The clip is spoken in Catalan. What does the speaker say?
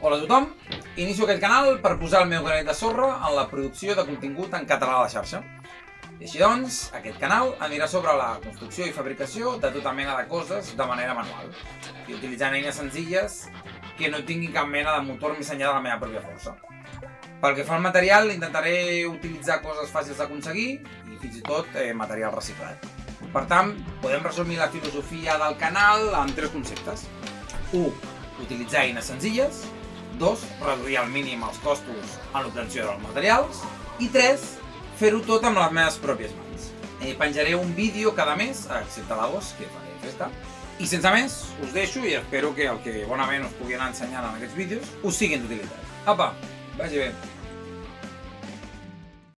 Hola a tothom, inicio aquest canal per posar el meu granet de sorra en la producció de contingut en català a la xarxa. I així doncs, aquest canal anirà sobre la construcció i fabricació de tota mena de coses de manera manual i utilitzant eines senzilles que no tinguin cap mena de motor més enllà de la meva pròpia força. Pel que fa al material, intentaré utilitzar coses fàcils d'aconseguir i fins i tot material reciclat. Per tant, podem resumir la filosofia del canal en 3 conceptes. 1. Utilitzar eines senzilles. 2. Reduir al mínim els costos en l'obtenció dels materials. I 3. Fer-ho tot amb les meves pròpies mans. Penjaré un vídeo cada mes, excepte l'agost, que faré festa. I sense més, us deixo i espero que el que bonament us pugui anar ensenyant en aquests vídeos us siguin d'utilitat. Apa, vagi bé.